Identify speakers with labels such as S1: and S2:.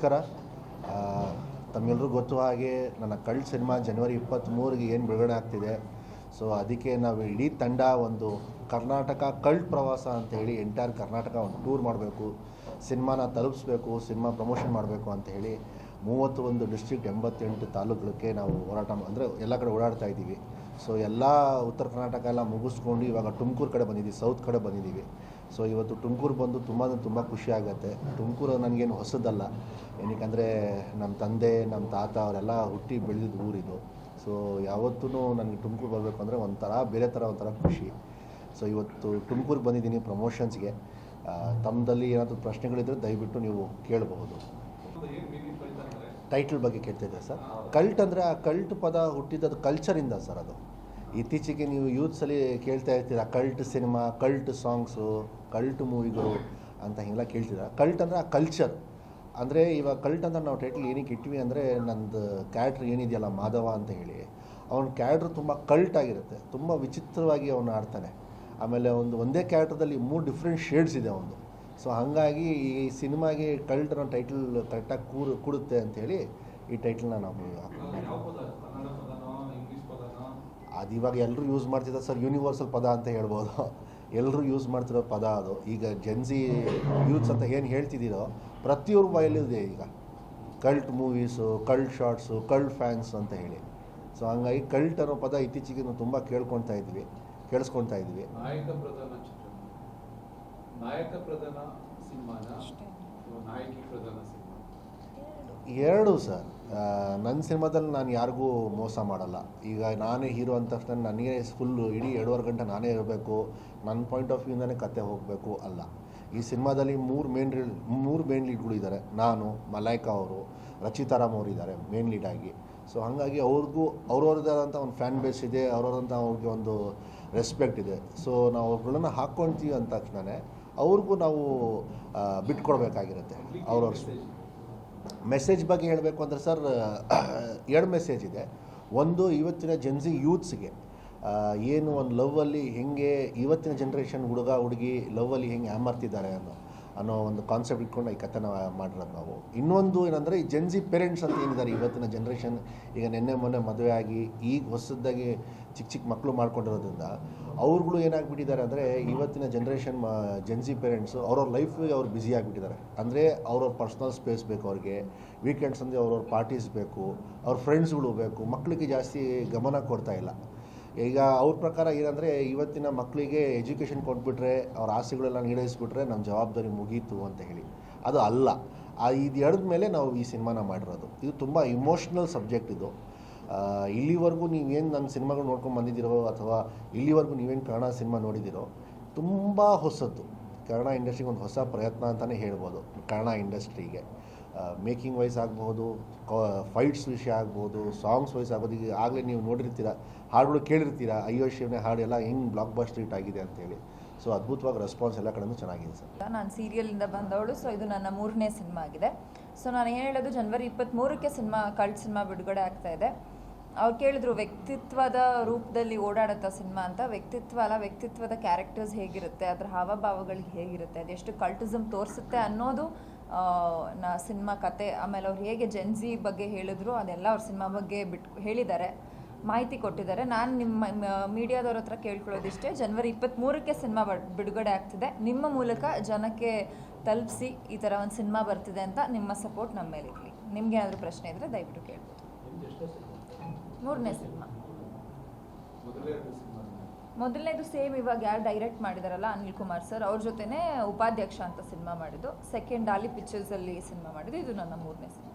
S1: ನಮಸ್ಕಾರ. ತಮ್ಮೆಲ್ಲರಿಗೂ ಗೊತ್ತು ಹಾಗೆ ನನ್ನ ಕಲ್ಟ್ ಸಿನಿಮಾ ಜನವರಿ 23ಗೆ ಏನು ಬಿಡುಗಡೆ ಆಗ್ತಿದೆ. ಸೊ ಅದಕ್ಕೆ ನಾವು ಇಡೀ ತಂಡ ಒಂದು ಕರ್ನಾಟಕ ಕಲ್ಟ್ ಪ್ರವಾಸ ಅಂತೇಳಿ ಎಂಟೈರ್ ಕರ್ನಾಟಕ ಒಂದು ಟೂರ್ ಮಾಡಬೇಕು, ಸಿನಿಮಾನ ತಲುಪಿಸ್ಬೇಕು, ಸಿನಿಮಾ ಪ್ರಮೋಷನ್ ಮಾಡಬೇಕು ಅಂತ ಹೇಳಿ 31 ಡಿಸ್ಟ್ರಿಕ್ಟ್ 88 ತಾಲೂಕುಗಳಿಗೆ ನಾವು ಹೋರಾಟ ಅಂದರೆ ಎಲ್ಲ ಕಡೆ ಓಡಾಡ್ತಾ ಇದ್ದೀವಿ. ಸೊ ಎಲ್ಲ ಉತ್ತರ ಕರ್ನಾಟಕ ಎಲ್ಲ ಮುಗಿಸ್ಕೊಂಡು ಇವಾಗ ತುಮಕೂರು ಕಡೆ ಬಂದಿದ್ದೀವಿ, ಸೌತ್ ಕಡೆ ಬಂದಿದ್ದೀವಿ. ಸೊ ಇವತ್ತು ತುಮಕೂರು ಬಂದು ತುಂಬ ಖುಷಿ ಆಗುತ್ತೆ. ತುಮಕೂರು ನನಗೇನು ಹೊಸದಲ್ಲ, ಏನಕ್ಕೆ ನಮ್ಮ ತಂದೆ ನಮ್ಮ ತಾತ ಅವರೆಲ್ಲ ಹುಟ್ಟಿ ಬೆಳೆದಿದ್ದು ಊರಿದು. ಸೊ ಯಾವತ್ತೂ ನನಗೆ ತುಮಕೂರು ಬರಬೇಕು ಅಂದರೆ ಒಂಥರ ಖುಷಿ. ಸೊ ಇವತ್ತು ತುಮಕೂರಿಗೆ ಬಂದಿದ್ದೀನಿ ಪ್ರಮೋಷನ್ಸ್ಗೆ. ತಮ್ಮದಲ್ಲಿ ಏನಾದರೂ ಪ್ರಶ್ನೆಗಳಿದ್ದರೆ ದಯವಿಟ್ಟು ನೀವು ಕೇಳಬಹುದು. ಟೈಟಲ್ ಬಗ್ಗೆ ಕೇಳ್ತಿದ್ದೆ ಸರ್. ಕಲ್ಟ್ ಅಂದರೆ ಆ ಕಲ್ಟ್ ಪದ ಹುಟ್ಟಿದ್ದು ಕಲ್ಚರಿಂದ ಸರ್. ಅದು ಇತ್ತೀಚೆಗೆ ನೀವು ಯೂತ್ಸಲ್ಲಿ ಕೇಳ್ತಾ ಇರ್ತೀರ, cult cinema, cult songs, cult ಮೂವಿಗಳು ಅಂತ ಹಿಂಗೆಲ್ಲ ಕೇಳ್ತಿದ್ದಾರೆ. ಕಲ್ಟ್ ಅಂದರೆ ಆ ಕಲ್ಚರ್ ಅಂದರೆ ಇವಾಗ ಕಲ್ಟ್ ಅಂತ ನಾವು ಟೈಟಲ್ ಏನಕ್ಕೆ ಇಟ್ವಿ ಅಂದರೆ ನಂದು ಕ್ಯಾರೆಕ್ಟ್ರ್ ಏನಿದೆಯಲ್ಲ ಮಾಧವ ಅಂತ ಹೇಳಿ, ಅವನ ಕ್ಯಾರೆಕ್ಟ್ರ್ ತುಂಬ ಕಲ್ಟ್ ಆಗಿರುತ್ತೆ, ತುಂಬ ವಿಚಿತ್ರವಾಗಿ ಅವನು ಆಡ್ತಾನೆ. ಆಮೇಲೆ ಒಂದೇ ಕ್ಯಾರೆಕ್ಟರ್ದಲ್ಲಿ 3 ಡಿಫ್ರೆಂಟ್ ಶೇಡ್ಸ್ ಇದೆ ಅವನು. ಸೊ ಹಾಗಾಗಿ ಈ ಸಿನಿಮಾಗೆ ಕಲ್ಟ್ ಅನ್ನೋ ಟೈಟಲ್ ಕರೆಕ್ಟಾಗಿ ಕೂಡುತ್ತೆ ಅಂಥೇಳಿ ಈ ಟೈಟಲ್ನ ನಾವು ಅದು ಇವಾಗ ಎಲ್ಲರೂ ಯೂಸ್ ಮಾಡ್ತಿದ್ದಾರೆ ಸರ್. ಯೂನಿವರ್ಸಲ್ ಪದ ಅಂತ ಹೇಳ್ಬೋದು, ಎಲ್ಲರೂ ಯೂಸ್ ಮಾಡ್ತಿರೋ ಪದ ಅದು. ಈಗ ಜೆನ್ಸಿ ಯೂತ್ಸ್ ಅಂತ ಏನು ಹೇಳ್ತಿದ್ದೀರೋ ಪ್ರತಿಯೊಬ್ಬರ ಬಾಯಲ್ಲಿದೆ ಈಗ cult movies, cult shorts, cult fans ಅಂತ ಹೇಳಿ. ಸೊ ಹಂಗಾಗಿ ಕಲ್ಟ್ ಅನ್ನೋ ಪದ ಇತ್ತೀಚೆಗೆ ನಾವು ತುಂಬ ಕೇಳಿಸ್ಕೊಳ್ತಾ ಇದ್ವಿ.
S2: ನಾಯಕ ಪ್ರಧಾನ ಸಿನಿಮಾನ ನಾಯಕಿ ಪ್ರಧಾನ ಸಿನಿಮಾ
S1: ಎರಡು ಸರ್. ನನ್ನ ಸಿನಿಮಾದಲ್ಲಿ ನಾನು ಯಾರಿಗೂ ಮೋಸ ಮಾಡಲ್ಲ. ಈಗ ನಾನೇ ಹೀರೋ ಅಂದ ತಕ್ಷಣ ನನಗೆ ಫುಲ್ಲು ಇಡೀ 2.5 ಗಂಟೆ ನಾನೇ ಇರಬೇಕು, ನನ್ನ ಪಾಯಿಂಟ್ ಆಫ್ ವ್ಯೂಯಿಂದನೇ ಕತೆ ಹೋಗಬೇಕು ಅಲ್ಲ. ಈ ಸಿನಿಮಾದಲ್ಲಿ 3 ಮೇನ್ ಲೀಡ್ಗಳು ಇದ್ದಾರೆ. ನಾನು, ಮಲೈಕಾ ಅವರು, ರಚಿತಾ ರಾಮ್ ಅವರು ಇದ್ದಾರೆ ಮೇನ್ ಲೀಡಾಗಿ. ಸೊ ಹಾಗಾಗಿ ಅವ್ರವ್ರದ್ದಾದಂಥ ಒಂದು ಫ್ಯಾನ್ ಬೇಸ್ ಇದೆ, ಅವ್ರವ್ರದಂಥ ಅವ್ರಿಗೆ ಒಂದು ರೆಸ್ಪೆಕ್ಟ್ ಇದೆ. ಸೊ ನಾವು ಅವ್ರುಗಳನ್ನ ಹಾಕ್ಕೊಳ್ತೀವಿ ಅಂದ ತಕ್ಷಣವೇ ಅವ್ರಿಗೂ ನಾವು ಬಿಟ್ಕೊಡ್ಬೇಕಾಗಿರುತ್ತೆ. ಅವ್ರವ್ರ ಮೆಸೇಜ್ ಬಗ್ಗೆ ಹೇಳಬೇಕು ಅಂದರೆ ಸರ್ 2 ಮೆಸೇಜ್ ಇದೆ. ಒಂದು, ಇವತ್ತಿನ ಜೆನ್ಸಿ ಯೂತ್ಸ್ಗೆ ಏನು ಒಂದು ಲವ್ವಲ್ಲಿ ಹೆಂಗೆ ಇವತ್ತಿನ ಜನ್ರೇಷನ್ ಹುಡುಗ ಹುಡುಗಿ ಲವ್ವಲ್ಲಿ ಹೆಂಗೆ ಹ್ಯಾಮರ್ತಿದ್ದಾರೆ ಅನ್ನೋ ಒಂದು ಕಾನ್ಸೆಪ್ಟ್ ಇಟ್ಕೊಂಡು ಈ ಕಥೆನ ಮಾಡಿರೋದು ನಾವು. ಇನ್ನೊಂದು ಏನಂದರೆ ಈ ಜೆನ್ಸಿ ಪೇರೆಂಟ್ಸ್ ಅಂತ ಏನಿದ್ದಾರೆ ಇವತ್ತಿನ ಜನ್ರೇಷನ್, ಈಗ ಮೊನ್ನೆ ಮದುವೆ ಆಗಿ ಈಗ ಹೊಸದಾಗಿ ಚಿಕ್ಕ ಮಕ್ಕಳು ಮಾಡ್ಕೊಂಡಿರೋದ್ರಿಂದ ಅವ್ರುಗಳು ಏನಾಗ್ಬಿಟ್ಟಿದ್ದಾರೆ ಅಂದರೆ ಇವತ್ತಿನ ಜನ್ರೇಷನ್ ಜೆನ್ಸಿ ಪೇರೆಂಟ್ಸು ಅವ್ರವ್ರ ಲೈಫಿಗೆ ಅವ್ರು ಬ್ಯುಸಿ ಆಗಿಬಿಟ್ಟಿದ್ದಾರೆ. ಅಂದರೆ ಅವ್ರವ್ರ ಪರ್ಸ್ನಲ್ ಸ್ಪೇಸ್ ಬೇಕು ಅವ್ರಿಗೆ, ವೀಕೆಂಡ್ಸ್ ಅಂದರೆ ಅವ್ರವ್ರ ಪಾರ್ಟೀಸ್ ಬೇಕು, ಅವ್ರ ಫ್ರೆಂಡ್ಸ್ಗಳು ಬೇಕು, ಮಕ್ಕಳಿಗೆ ಜಾಸ್ತಿ ಗಮನ ಕೊಡ್ತಾ ಇಲ್ಲ. ಈಗ ಅವ್ರ ಪ್ರಕಾರ ಏನಂದರೆ ಇವತ್ತಿನ ಮಕ್ಕಳಿಗೆ ಎಜುಕೇಷನ್ ಕೊಟ್ಬಿಟ್ರೆ, ಅವ್ರ ಆಸೆಗಳೆಲ್ಲ ಈಡೇರಿಸ್ಬಿಟ್ರೆ ನಮ್ಮ ಜವಾಬ್ದಾರಿ ಮುಗೀತು ಅಂತ ಹೇಳಿ. ಅದು ಅಲ್ಲ. ಇದು ಎಳೆದ ಮೇಲೆ ನಾವು ಈ ಸಿನಿಮಾನ ಮಾಡಿರೋದು. ಇದು ತುಂಬ ಇಮೋಷ್ನಲ್ ಸಬ್ಜೆಕ್ಟ್ ಇದು. ಇಲ್ಲಿವರೆಗೂ ನೀವೇನು ನನ್ನ ಸಿನಿಮಾಗಳು ನೋಡ್ಕೊಂಡು ಬಂದಿದ್ದೀರೋ ಅಥವಾ ಇಲ್ಲಿವರೆಗೂ ನೀವೇನು ಕನ್ನಡ ಸಿನಿಮಾ ನೋಡಿದ್ದೀರೋ ತುಂಬ ಹೊಸದು. ಕನ್ನಡ ಇಂಡಸ್ಟ್ರಿಗೆ ಒಂದು ಹೊಸ ಪ್ರಯತ್ನ ಅಂತಲೇ ಹೇಳ್ಬೋದು. ಕನ್ನಡ ಇಂಡಸ್ಟ್ರಿಗೆ ಮೇಕಿಂಗ್ ವೈಸ್ ಆಗ್ಬೋದು, ಫೈಟ್ಸ್ ವಿಷಯ ಆಗ್ಬೋದು, ಸಾಂಗ್ಸ್ ವೈಸ್ ಆಗ್ಬೋದು. ಈಗ ಆಗಲೇ ನೀವು ನೋಡಿರ್ತೀರ, ಹಾಡುಗಳು ಕೇಳಿರ್ತೀರ, ಅಯ್ಯೋ ಶಿವನೇ ಹಾಡೆಲ್ಲ ಹೆಂಗೆ ಬ್ಲಾಕ್ ಬಸ್ಟರ್ ಹಿಟ್ ಆಗಿದೆ ಅಂತೇಳಿ. ಸೊ ಅದ್ಭುತವಾಗಿ ರೆಸ್ಪಾನ್ಸ್ ಎಲ್ಲ ಕಡೆನೂ ಚೆನ್ನಾಗಿದೆ ಸರ್.
S3: ನಾನು ಸೀರಿಯಲಿಂದ ಬಂದವಳು. ಸೊ ಇದು ನನ್ನ 3ನೇ ಸಿನಿಮಾ ಆಗಿದೆ. ಸೊ ನಾನು ಏನು ಹೇಳೋದು, ಜನವರಿ 23ಕ್ಕೆ ಕಲ್ಟ್ ಸಿನಿಮಾ ಬಿಡುಗಡೆ ಆಗ್ತಾ ಇದೆ. ಅವ್ರು ಕೇಳಿದ್ರು ವ್ಯಕ್ತಿತ್ವದ ರೂಪದಲ್ಲಿ ಓಡಾಡುತ್ತಾ ಸಿನಿಮಾ ಅಂತ. ವ್ಯಕ್ತಿತ್ವ ಅಲ್ಲ, ವ್ಯಕ್ತಿತ್ವದ ಕ್ಯಾರೆಕ್ಟರ್ಸ್ ಹೇಗಿರುತ್ತೆ, ಅದರ ಹಾವಭಾವಗಳಿಗೆ ಹೇಗಿರುತ್ತೆ, ಅದೆಷ್ಟು ಕಲ್ಟಿಸಮ್ ತೋರಿಸುತ್ತೆ ಅನ್ನೋದು ಸಿನಿಮಾ ಕತೆ. ಆಮೇಲೆ ಅವ್ರು ಹೇಗೆ ಜೆನ್ಸಿ ಬಗ್ಗೆ ಹೇಳಿದ್ರು ಅದೆಲ್ಲ ಅವ್ರ ಸಿನಿಮಾ ಬಗ್ಗೆ ಹೇಳಿದ್ದಾರೆ, ಮಾಹಿತಿ ಕೊಟ್ಟಿದ್ದಾರೆ. ನಾನು ನಿಮ್ಮ ಮೀಡಿಯಾದವ್ರ ಹತ್ರ ಕೇಳ್ಕೊಳ್ಳೋದಿಷ್ಟೇ, ಜನವರಿ 23ಕ್ಕೆ ಸಿನಿಮಾ ಬಿಡುಗಡೆ ಆಗ್ತಿದೆ. ನಿಮ್ಮ ಮೂಲಕ ಜನಕ್ಕೆ ತಲುಪಿಸಿ ಈ ಥರ ಒಂದು ಸಿನಿಮಾ ಬರ್ತಿದೆ ಅಂತ ನಿಮ್ಮ ಸಪೋರ್ಟ್ ನಮ್ಮ ಮೇಲೆ ಇರಲಿ. ನಿಮ್ಗೆ ಏನಾದರೂ ಪ್ರಶ್ನೆ ಇದ್ದರೆ ದಯವಿಟ್ಟು ಕೇಳ್ಬೋದು. 3ನೇ ಸಿನಿಮಾ. ಮೊದಲನೇದು ಸೇಮ್ ಇವಾಗ ಯಾರು ಡೈರೆಕ್ಟ್ ಮಾಡಿದಾರಲ್ಲ ಅನಿಲ್ ಕುಮಾರ್ ಸರ್, ಅವ್ರ ಜೊತೆನೇ ಉಪಾಧ್ಯಕ್ಷ ಅಂತ ಸಿನಿಮಾ ಮಾಡಿದ್ದು. ಸೆಕೆಂಡ್ ಡಾಲಿ ಪಿಕ್ಚರ್ಸಲ್ಲಿ ಸಿನಿಮಾ ಮಾಡಿದ್ದು. ಇದು ನನ್ನ 3ನೇ ಸಿನಿಮಾ.